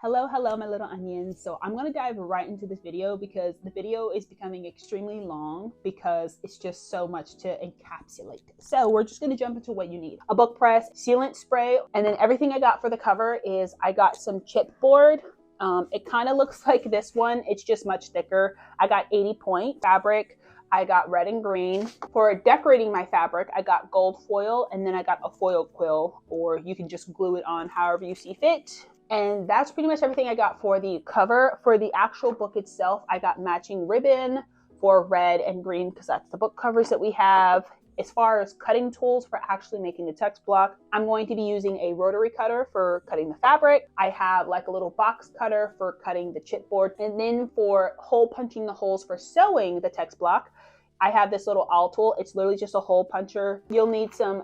Hello, my little onions. So I'm going to dive right into this video because the video is becoming extremely long because it's just so much to encapsulate. So we're just going to jump into what you need. A book press, sealant spray, and then everything I got for the cover is I got some chipboard. It kind of looks like this one. It's just much thicker. I got 80 point fabric. I got red and green. For decorating my fabric, I got gold foil, and then I got a foil quill, or you can just glue it on however you see fit. And that's pretty much everything I got for the cover. For the actual book itself, I got matching ribbon for red and green because that's the book covers that we have. As far as cutting tools for actually making the text block, I'm going to be using a rotary cutter for cutting the fabric. I have like a little box cutter for cutting the chipboard. And then for hole punching the holes for sewing the text block, I have this little awl tool. It's literally just a hole puncher. You'll need some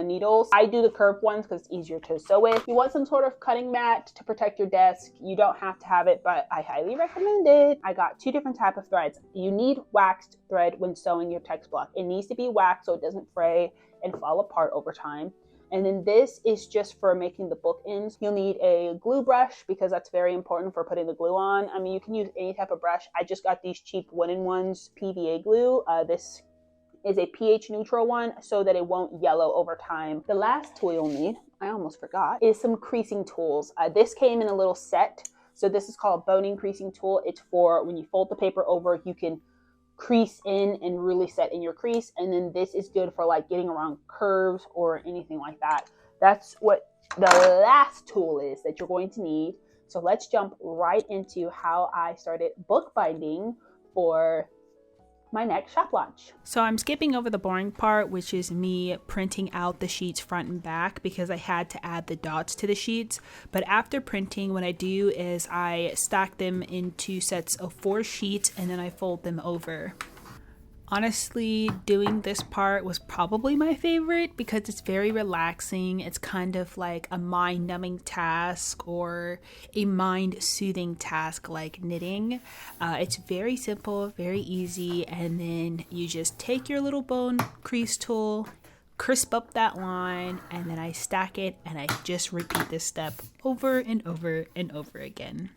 needles. I do the curved ones because it's easier to sew with. You want some sort of cutting mat to protect your desk. You don't have to have it, but I highly recommend it. I got two different types of threads. You need waxed thread when sewing your text block. It needs to be waxed so it doesn't fray and fall apart over time. And then this is just for making the book ends. You'll need a glue brush because that's very important for putting the glue on. I mean, you can use any type of brush. I just got these cheap wooden ones, PVA glue. This is a pH neutral one so that it won't yellow over time. The last tool you'll need, I almost forgot, is some creasing tools. This came in a little set. So this is called a boning creasing tool. It's for when you fold the paper over, you can crease in and really set in your crease. And then this is good for like getting around curves or anything like that. That's what the last tool is that you're going to need. So let's jump right into how I started bookbinding for my next shop launch. So I'm skipping over the boring part, which is me printing out the sheets front and back because I had to add the dots to the sheets. But after printing, what I do is I stack them into sets of 4 sheets and then I fold them over. Honestly, doing this part was probably my favorite because it's very relaxing. It's kind of like a mind-numbing task or a mind-soothing task like knitting. It's very simple, very easy, and then you just take your little bone crease tool, crisp up that line, and then I stack it, and I just repeat this step over and over and over again.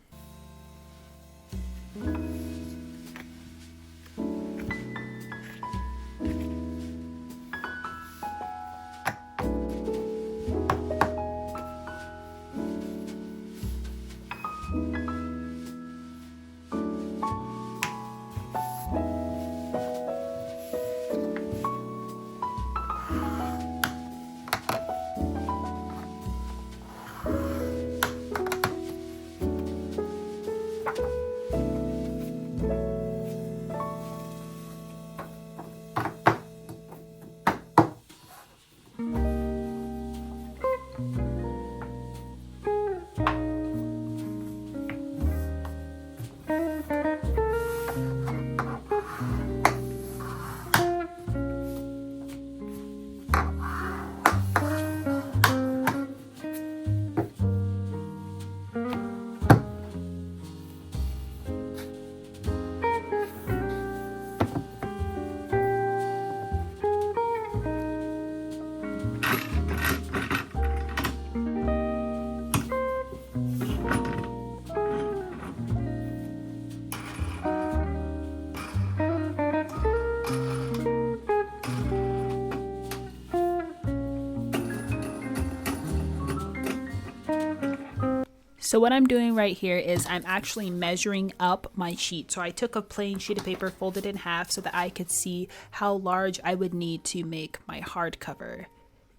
So what I'm doing right here is I'm actually measuring up my sheet. So I took a plain sheet of paper, folded in half so that I could see how large I would need to make my hardcover.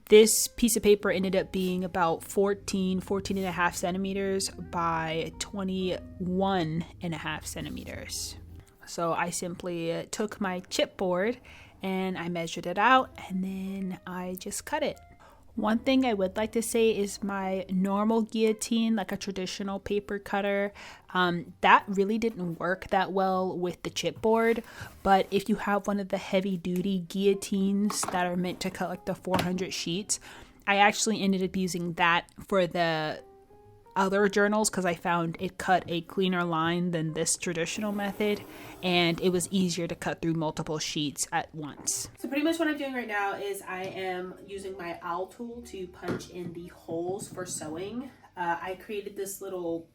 This piece of paper ended up being about 14 and a half centimeters by 21 and a half centimeters. So I simply took my chipboard and I measured it out and then I just cut it. One thing I would like to say is my normal guillotine, like a traditional paper cutter, that really didn't work that well with the chipboard. But if you have one of the heavy duty guillotines that are meant to cut like the 400 sheets, I actually ended up using that for the other journals because I found it cut a cleaner line than this traditional method, and it was easier to cut through multiple sheets at once. So pretty much what I'm doing right now is I am using my owl tool to punch in the holes for sewing. I created this little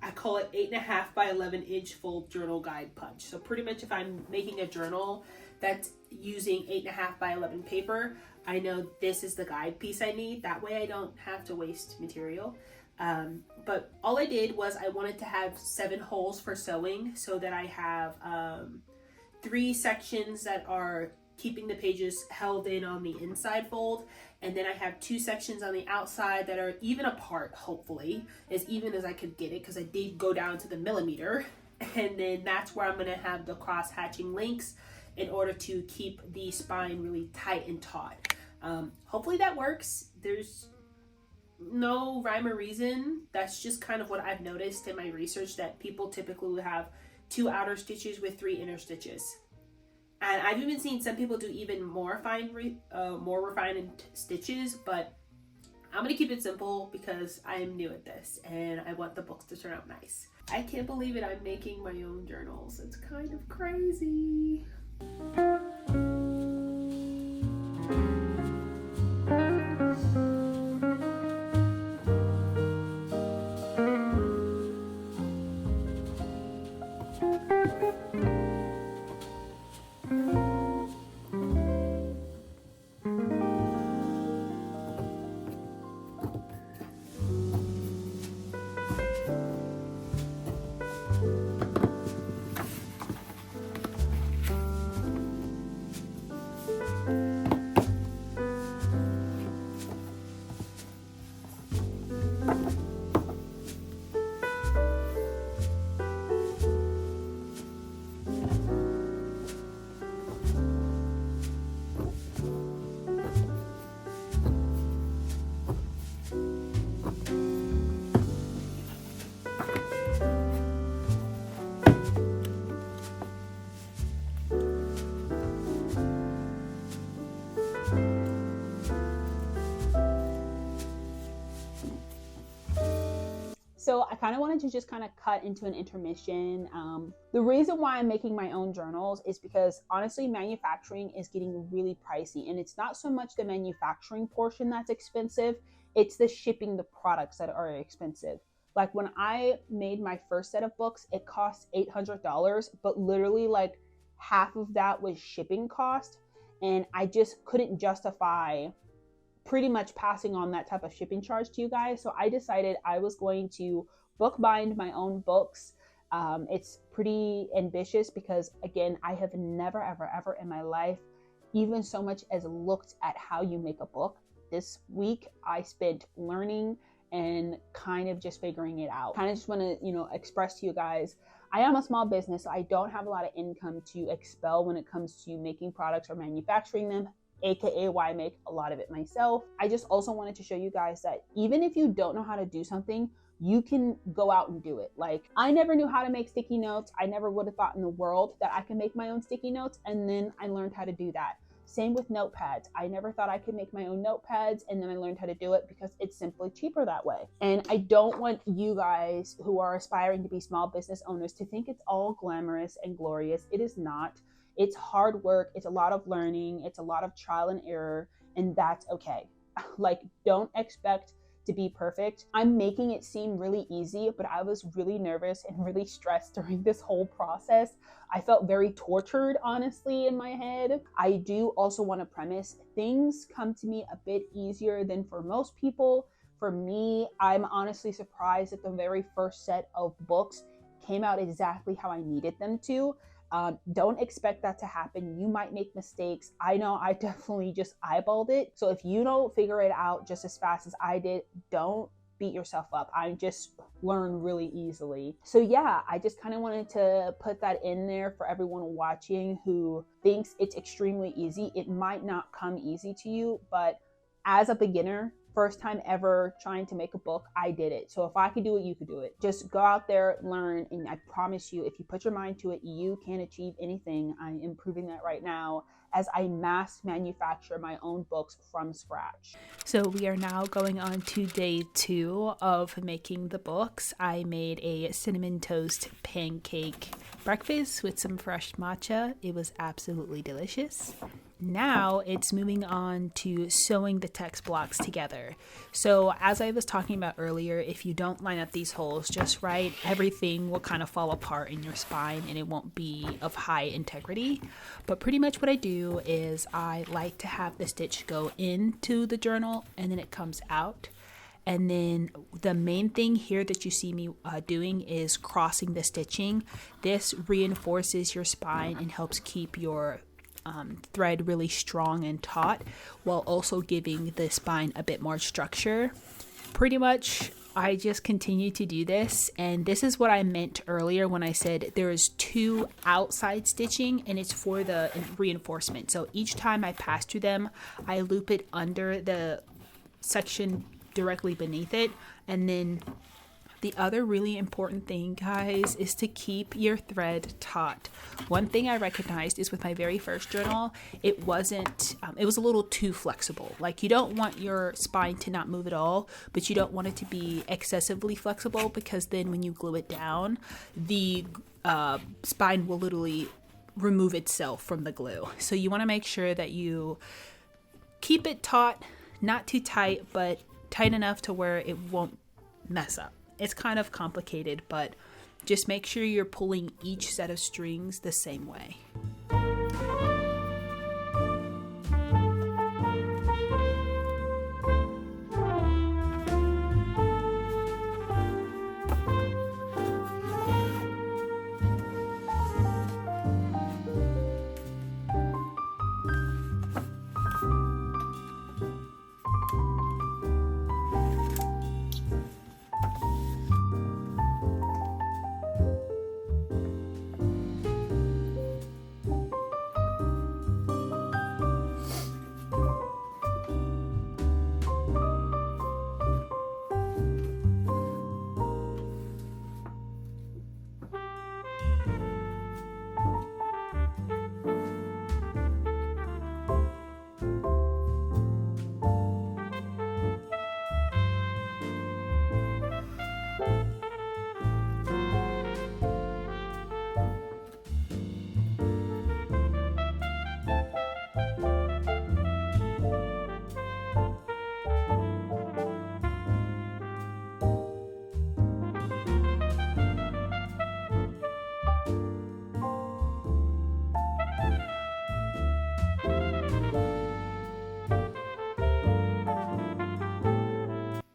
I call it 8.5 by 11 inch fold journal guide punch. So pretty much if I'm making a journal that's using 8.5 by 11 paper, I know this is the guide piece I need. That way I don't have to waste material. But all I did was I wanted to have 7 holes for sewing so that I have 3 sections that are keeping the pages held in on the inside fold, and then I have 2 sections on the outside that are even apart, hopefully as even as I could get it, because I did go down to the millimeter, and then that's where I'm going to have the cross hatching links in order to keep the spine really tight and taut. Hopefully that works. There's no rhyme or reason. That's just kind of what I've noticed in my research, that people typically will have 2 outer stitches with 3 inner stitches. And I've even seen some people do even more refined stitches, but I'm gonna keep it simple because I'm new at this and I want the books to turn out nice. I can't believe it, I'm making my own journals. It's kind of crazy. So I kind of wanted to just kind of cut into an intermission. The reason why I'm making my own journals is because honestly, manufacturing is getting really pricey, and it's not so much the manufacturing portion that's expensive, it's the shipping the products that are expensive. Like when I made my first set of books, it cost $800, but literally like half of that was shipping cost. And I just couldn't justify pretty much passing on that type of shipping charge to you guys. So I decided I was going to bookbind my own books. It's pretty ambitious because again, I have never, ever in my life even so much as looked at how you make a book. This week I spent learning and kind of just figuring it out. Kind of just want to, express to you guys, I am a small business, so I don't have a lot of income to expel when it comes to making products or manufacturing them, aka why I make a lot of it myself. I just also wanted to show you guys that even if you don't know how to do something, you can go out and do it. Like I never knew how to make sticky notes. I never would have thought in the world that I can make my own sticky notes, and then I learned how to do that. Same with notepads. I never thought I could make my own notepads, and then I learned how to do it because it's simply cheaper that way. And I don't want you guys who are aspiring to be small business owners to think it's all glamorous and glorious. It is not. It's hard work. It's a lot of learning. It's a lot of trial and error, and that's okay. Like, don't expect to be perfect. I'm making it seem really easy, but I was really nervous and really stressed during this whole process. I felt very tortured, honestly, in my head. I do also want to premise things come to me a bit easier than for most people. For me, I'm honestly surprised that the very first set of books came out exactly how I needed them to. Don't expect that to happen. You might make mistakes. I know I definitely just eyeballed it. So if you don't figure it out just as fast as I did, don't beat yourself up. I just learn really easily. So yeah, I just kind of wanted to put that in there for everyone watching who thinks it's extremely easy. It might not come easy to you, but as a beginner, first time ever trying to make a book, I did it. So if I could do it, you could do it. Just go out there, learn, and I promise you, if you put your mind to it, you can achieve anything. I am proving that right now as I mass manufacture my own books from scratch. So we are now going on to day 2 of making the books. I made a cinnamon toast pancake breakfast with some fresh matcha. It was absolutely delicious. now it's moving on to sewing the text blocks together. So as I was talking about earlier, if you don't line up these holes just right, everything will kind of fall apart in your spine and it won't be of high integrity. But pretty much what I do is I like to have the stitch go into the journal and then it comes out. And then the main thing here that you see me doing is crossing the stitching. This reinforces your spine and helps keep your thread really strong and taut, while also giving the spine a bit more structure. Pretty much, I just continue to do this, and this is what I meant earlier when I said there is 2 outside stitching and it's for the reinforcement. So each time I pass through them, I loop it under the section directly beneath it. And then the other really important thing, guys, is to keep your thread taut. One thing I recognized is with my very first journal, it was a little too flexible. Like, you don't want your spine to not move at all, but you don't want it to be excessively flexible, because then when you glue it down, the spine will literally remove itself from the glue. So you want to make sure that you keep it taut, not too tight, but tight enough to where it won't mess up. It's kind of complicated, but just make sure you're pulling each set of strings the same way.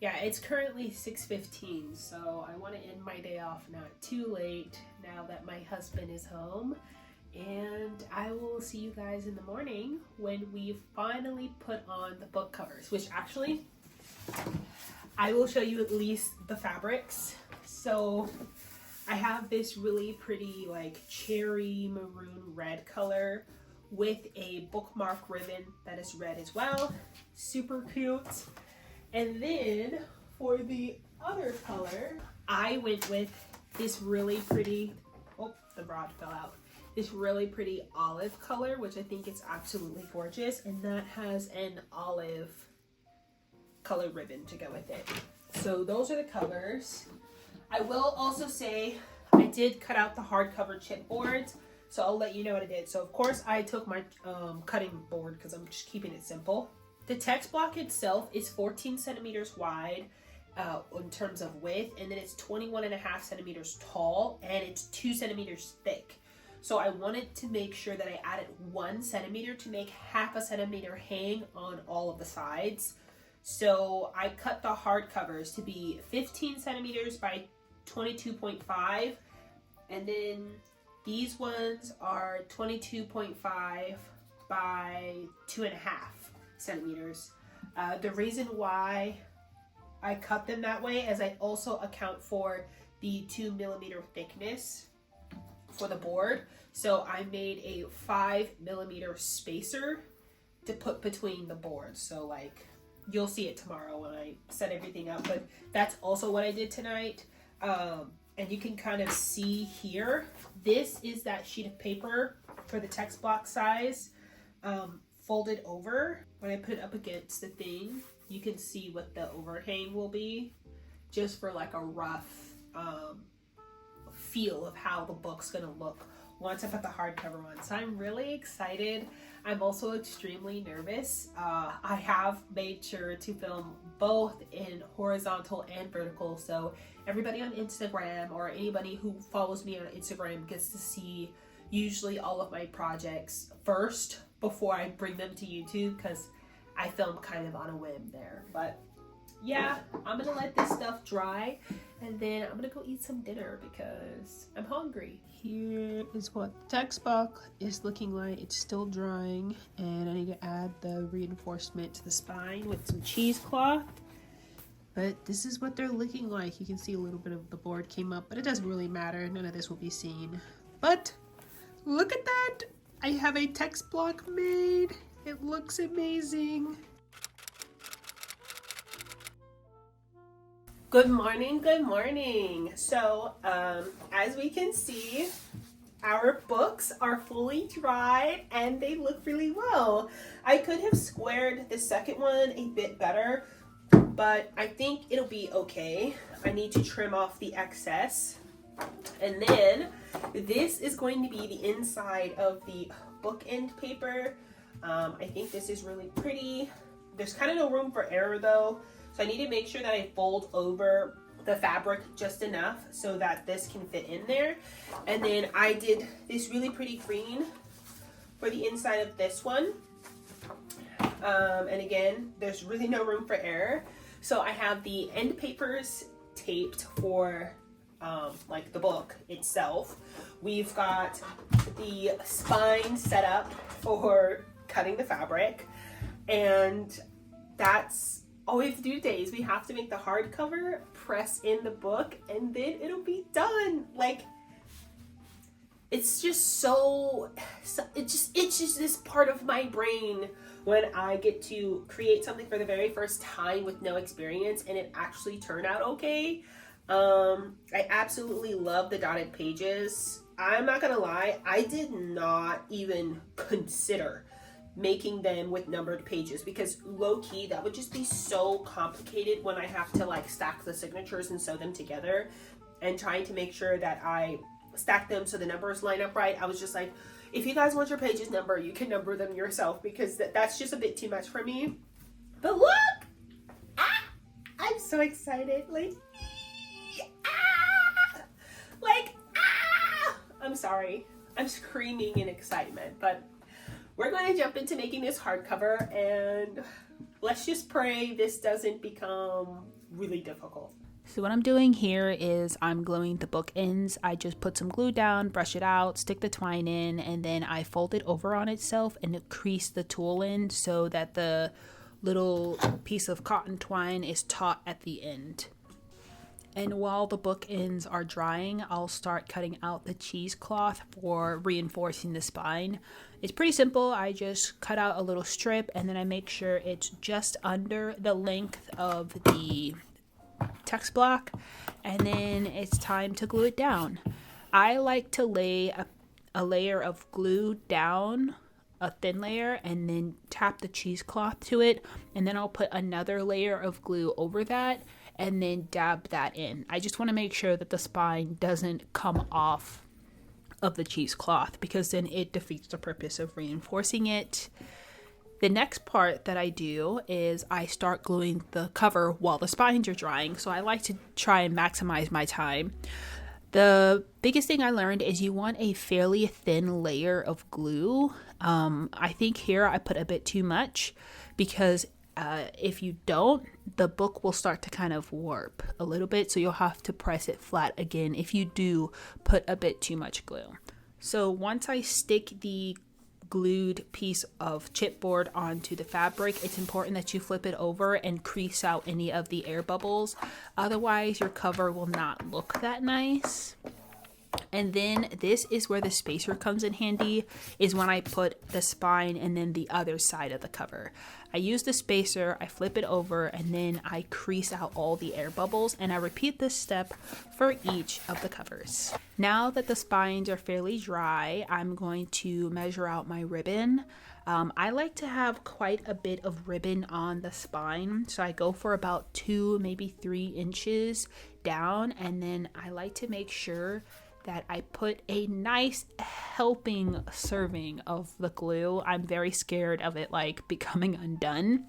Yeah, it's currently 6:15, so I want to end my day off not too late now that my husband is home. And I will see you guys in the morning when we finally put on the book covers, which actually I will show you at least the fabrics. So I have this really pretty like cherry maroon red color with a bookmark ribbon that is red as well. Super cute. And then for the other color, I went with this really pretty, oh, the rod fell out. This really pretty olive color, which I think is absolutely gorgeous. And that has an olive color ribbon to go with it. So those are the colors. I will also say I did cut out the hardcover chipboards, so I'll let you know what I did. So of course I took my cutting board because I'm just keeping it simple. The text block itself is 14 centimeters wide in terms of width, and then it's 21.5 centimeters tall, and it's 2 centimeters thick. So I wanted to make sure that I added 1 centimeter to make half a centimeter hang on all of the sides. So I cut the hardcovers to be 15 centimeters by 22.5, and then these ones are 22.5 by 2.5 centimeters. The reason why I cut them that way is I also account for the 2 millimeter thickness for the board. So I made a 5 millimeter spacer to put between the boards. So like, you'll see it tomorrow when I set everything up, but that's also what I did tonight. And you can kind of see here, this is that sheet of paper for the text block size, folded over. When I put it up against the thing, you can see what the overhang will be, just for like a rough feel of how the book's gonna look once I put the hardcover on. So I'm really excited. I'm also extremely nervous. I have made sure to film both in horizontal and vertical, so everybody on Instagram or anybody who follows me on Instagram gets to see usually all of my projects first before I bring them to YouTube, because I film kind of on a whim there. But yeah, I'm gonna let this stuff dry and then I'm gonna go eat some dinner because I'm hungry. Here is what the text book is looking like. It's still drying, and I need to add the reinforcement to the spine with some cheesecloth. But this is what they're looking like. You can see a little bit of the board came up, but it doesn't really matter. None of this will be seen. But look at that! I have a text block made. It looks amazing. Good morning, good morning. So, as we can see, our books are fully dried and they look really well. I could have squared the second one a bit better, but I think it'll be okay. I need to trim off the excess. And then this is going to be the inside of the bookend paper. I think this is really pretty. There's kind of no room for error though. So I need to make sure that I fold over the fabric just enough so that this can fit in there. And then I did this really pretty green for the inside of this one. And again, there's really no room for error. So I have the end papers taped for like the book itself. We've got the spine set up for cutting the fabric, and that's all we have to do today. Is we have to make the hardcover, press in the book, and then it'll be done. Like, it's just it just itches this part of my brain when I get to create something for the very first time with no experience and it actually turned out okay. I absolutely love the dotted pages. I'm not gonna lie, I did not even consider making them with numbered pages because low-key that would just be so complicated when I have to like stack the signatures and sew them together, and trying to make sure that I stack them so the numbers line up right. I was just like, if you guys want your pages numbered, you can number them yourself, because that's just a bit too much for me. But look! I'm so excited. I'm sorry. I'm screaming in excitement, but we're going to jump into making this hardcover, and let's just pray this doesn't become really difficult. So what I'm doing here is I'm gluing the book ends. I just put some glue down, brush it out, stick the twine in, and then I fold it over on itself and crease the tool in so that the little piece of cotton twine is taut at the end. And while the book ends are drying, I'll start cutting out the cheesecloth for reinforcing the spine. It's pretty simple. I just cut out a little strip and then I make sure it's just under the length of the text block, and then it's time to glue it down. I like to lay a layer of glue down, a thin layer, and then tap the cheesecloth to it, and then I'll put another layer of glue over that and then dab that in. I just want to make sure that the spine doesn't come off of the cheesecloth, because then it defeats the purpose of reinforcing it. The next part that I do is I start gluing the cover while the spines are drying. So I like to try and maximize my time. The biggest thing I learned is you want a fairly thin layer of glue. I think here I put a bit too much, because if you don't, the book will start to kind of warp a little bit. So you'll have to press it flat again if you do put a bit too much glue. So once I stick the glued piece of chipboard onto the fabric, it's important that you flip it over and crease out any of the air bubbles. Otherwise, your cover will not look that nice. And then this is where the spacer comes in handy, is when I put the spine and then the other side of the cover. I use the spacer, I flip it over, and then I crease out all the air bubbles, and I repeat this step for each of the covers. Now that the spines are fairly dry, I'm going to measure out my ribbon. I like to have quite a bit of ribbon on the spine, so I go for about 2, maybe 3 inches down, and then I like to make sure that I put a nice helping serving of the glue. I'm very scared of it like becoming undone.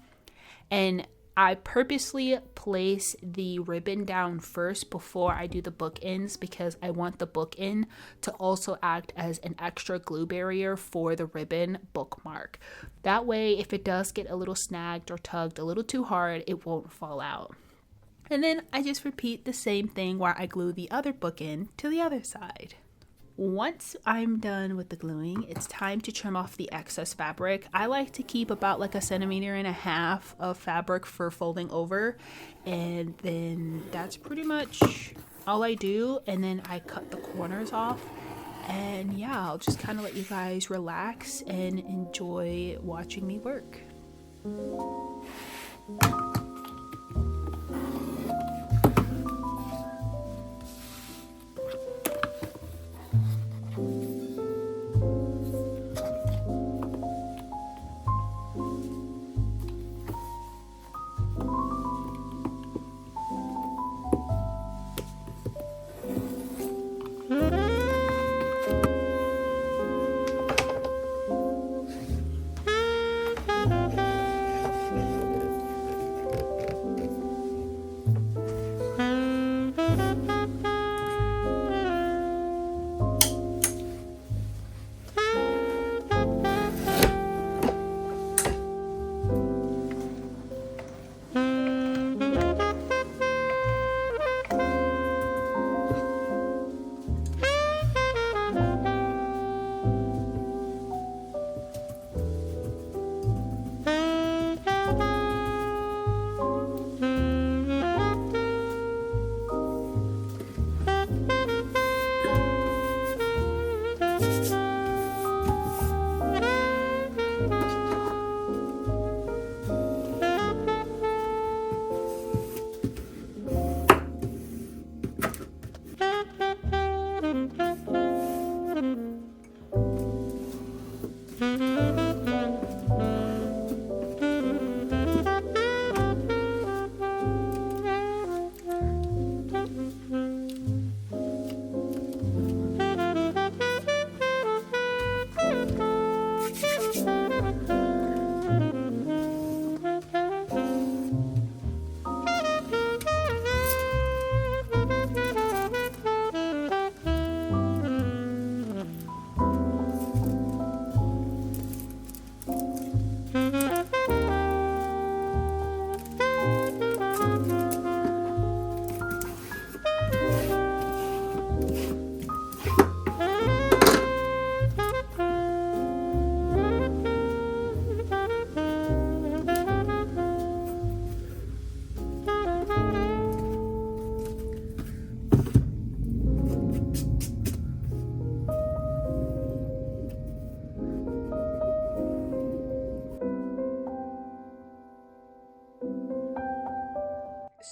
And I purposely place the ribbon down first before I do the bookends because I want the bookend to also act as an extra glue barrier for the ribbon bookmark. That way, if it does get a little snagged or tugged a little too hard, it won't fall out. And then I just repeat the same thing where I glue the other bookend to the other side. Once I'm done with the gluing, it's time to trim off the excess fabric. I like to keep about like 1.5 centimeters of fabric for folding over, and then that's pretty much all I do. And then I cut the corners off, and yeah, I'll just kind of let you guys relax and enjoy watching me work.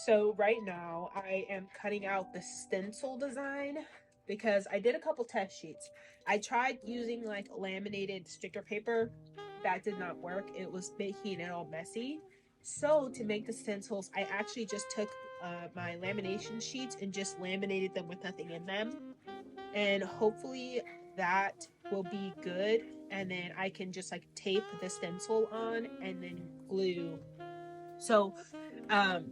So right now I am cutting out the stencil design because I did a couple test sheets. I tried using like laminated sticker paper. That did not work. It was making it all messy. So to make the stencils, I actually just took my lamination sheets and just laminated them with nothing in them. And hopefully that will be good. And then I can just like tape the stencil on and then glue. So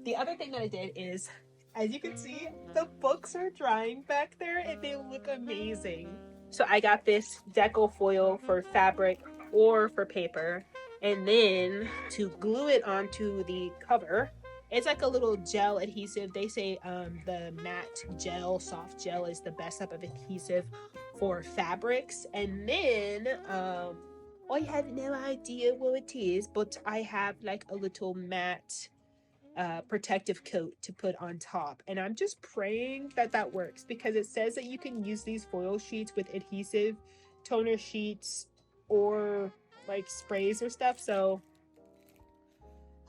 the other thing that I did is, as you can see, the books are drying back there and they look amazing. So I got this deco foil for fabric or for paper, and then to glue it onto the cover, it's like a little gel adhesive. They say the matte gel, soft gel is the best type of adhesive for fabrics. And then I have no idea what it is, but I have like a little matte protective coat to put on top, and I'm just praying that that works because it says that you can use these foil sheets with adhesive toner sheets or like sprays or stuff. So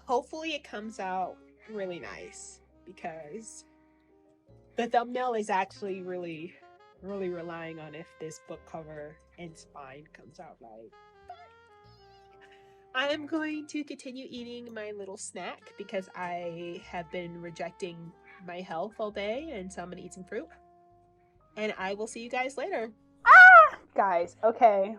hopefully it comes out really nice because the thumbnail is actually really relying on if this book cover and spine comes out right. I am going to continue eating my little snack because I have been rejecting my health all day, and so I'm going to eat some fruit. and I will see you guys later. Guys, okay.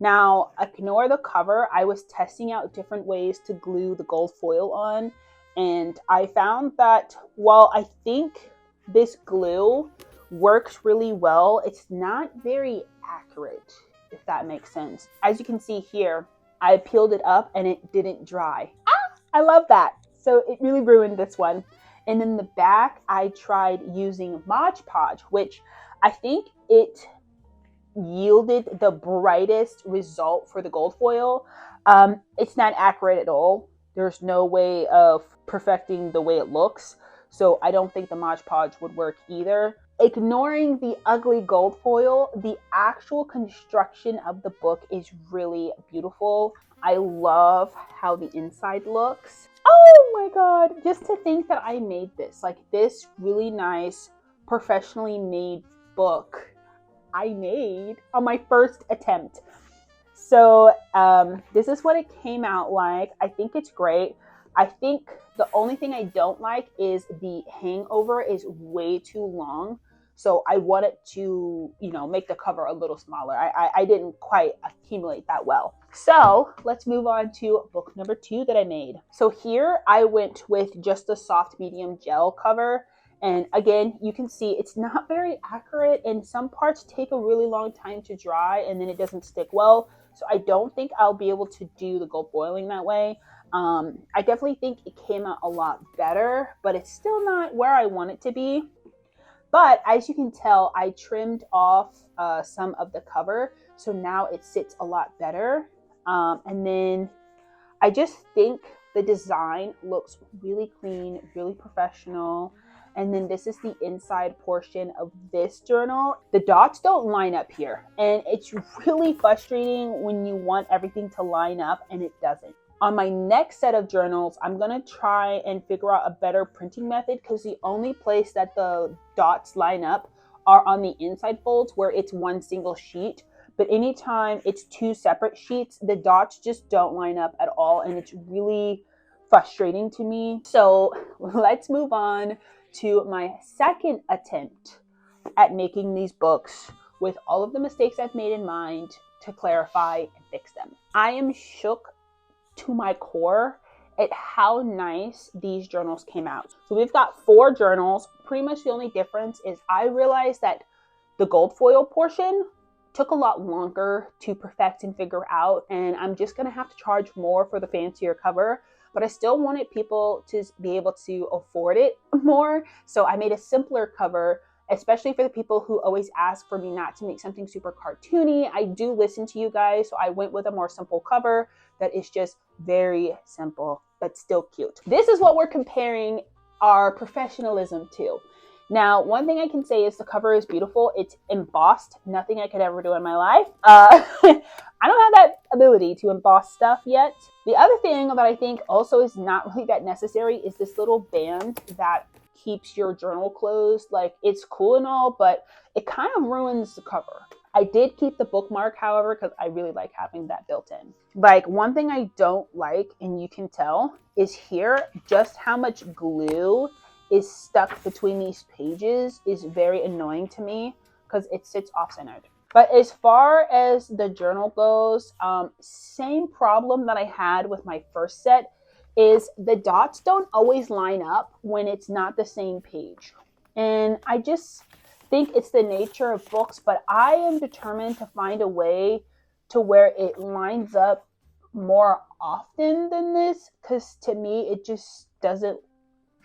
Now, ignore the cover. I was testing out different ways to glue the gold foil on, and I found that while I think this glue works really well, it's not very accurate, if that makes sense. As you can see here, I peeled it up and it didn't dry. I love that. So it really ruined this one. And then the back, I tried using Mod Podge, which I think it yielded the brightest result for the gold foil. It's not accurate at all. There's no way of perfecting the way it looks. So I don't think the Mod Podge would work either. Ignoring the ugly gold foil, the actual construction of the book is really beautiful. I love how the inside looks. Oh my god, just to think that I made this, like this really nice, professionally made book I made on my first attempt. So this is what it came out like. I think it's great. I think the only thing I don't like is the hangover is way too long. So I wanted to, make the cover a little smaller. I didn't quite accumulate that well. So let's move on to book number 2 that I made. So here I went with just the soft medium gel cover. And again, you can see it's not very accurate and some parts take a really long time to dry and then it doesn't stick well. So I don't think I'll be able to do the gold foiling that way. I definitely think it came out a lot better, but it's still not where I want it to be. But as you can tell, I trimmed off some of the cover. So now it sits a lot better. And then I just think the design looks really clean, really professional. And then this is the inside portion of this journal. The dots don't line up here. And it's really frustrating when you want everything to line up and it doesn't. On my next set of journals, I'm gonna try and figure out a better printing method because the only place that the dots line up are on the inside folds where it's one single sheet. But anytime it's 2 separate sheets, the dots just don't line up at all. And it's really frustrating to me. So let's move on to my second attempt at making these books with all of the mistakes I've made in mind to clarify and fix them. I am shook to my core at how nice these journals came out. So we've got 4 journals. Pretty much the only difference is I realized that the gold foil portion took a lot longer to perfect and figure out, and I'm just gonna have to charge more for the fancier cover. But I still wanted people to be able to afford it more. So I made a simpler cover, especially for the people who always ask for me not to make something super cartoony. I do listen to you guys, so I went with a more simple cover that is just very simple, but still cute. This is what we're comparing our professionalism to. Now, one thing I can say is the cover is beautiful. It's embossed, nothing I could ever do in my life. I don't have that ability to emboss stuff yet. The other thing that I think also is not really that necessary is this little band that keeps your journal closed. Like, it's cool and all, but it kind of ruins the cover. I did keep the bookmark, however, because I really like having that built in. Like, one thing I don't like, and you can tell, is here just how much glue is stuck between these pages is very annoying to me because it sits off-centered. But as far as the journal goes, same problem that I had with my first set is the dots don't always line up when it's not the same page. And I just think it's the nature of books, but I am determined to find a way to where it lines up more often than this, because to me, it just doesn't,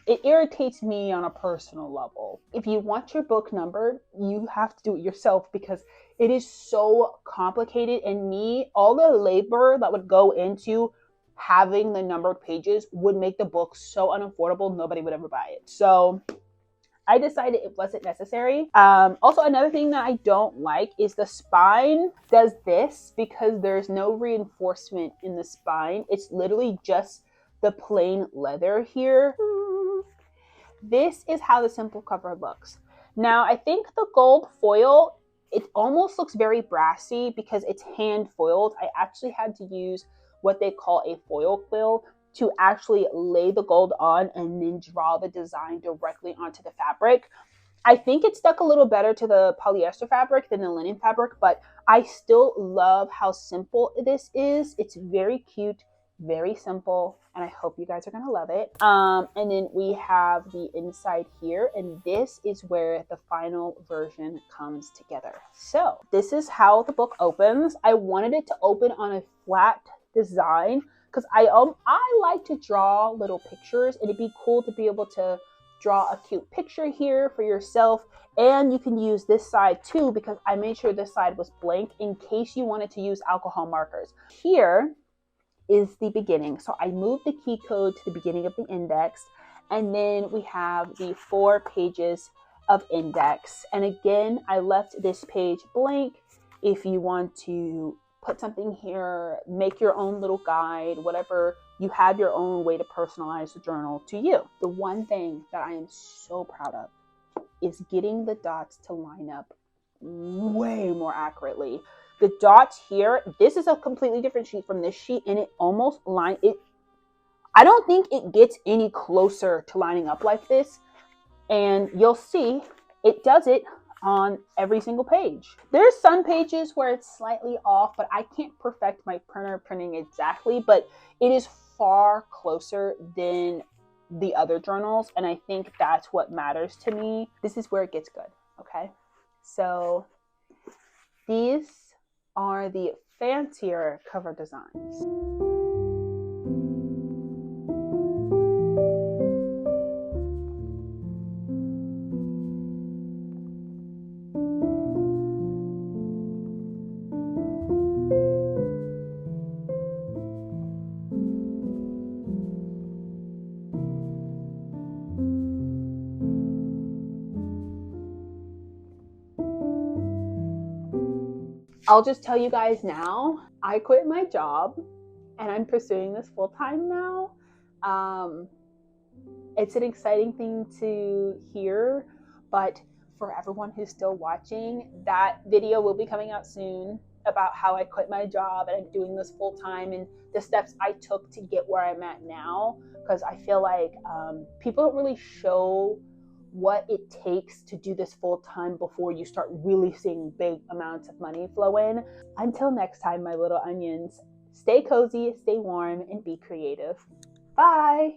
it irritates me on a personal level. If you want your book numbered, you have to do it yourself because it is so complicated, and all the labor that would go into having the numbered pages would make the book so unaffordable, nobody would ever buy it. So I decided it wasn't necessary. Also, another thing that I don't like is the spine does this because there's no reinforcement in the spine. It's literally just the plain leather here. This is how the simple cover looks. Now, I think the gold foil, it almost looks very brassy because it's hand foiled. I actually had to use what they call a foil quill to actually lay the gold on and then draw the design directly onto the fabric. I think it stuck a little better to the polyester fabric than the linen fabric, but I still love how simple this is. It's very cute, very simple, and I hope you guys are gonna love it. And then we have the inside here, and this is where the final version comes together. So this is how the book opens. I wanted it to open on a flat design because I like to draw little pictures, and it'd be cool to be able to draw a cute picture here for yourself. And you can use this side too, because I made sure this side was blank in case you wanted to use alcohol markers. Here is the beginning. So I moved the key code to the beginning of the index, and then we have the 4 pages of index. And again, I left this page blank. If you want to put something here, make your own little guide, whatever, you have your own way to personalize the journal to you. The one thing that I am so proud of is getting the dots to line up way more accurately. The dots here, this is a completely different sheet from this sheet, and it almost I don't think it gets any closer to lining up like this, and you'll see it does it on every single page. There's some pages where it's slightly off, but I can't perfect my printer printing exactly, but it is far closer than the other journals, and I think that's what matters to me. This is where it gets good, okay? So these are the fancier cover designs. I'll just tell you guys now, I quit my job and I'm pursuing this full time now. It's an exciting thing to hear, but for everyone who's still watching, that video will be coming out soon about how I quit my job and I'm doing this full time and the steps I took to get where I'm at now, because I feel like people don't really show what it takes to do this full time before you start really seeing big amounts of money flow in. Until next time, my little onions, stay cozy, stay warm, and be creative. Bye.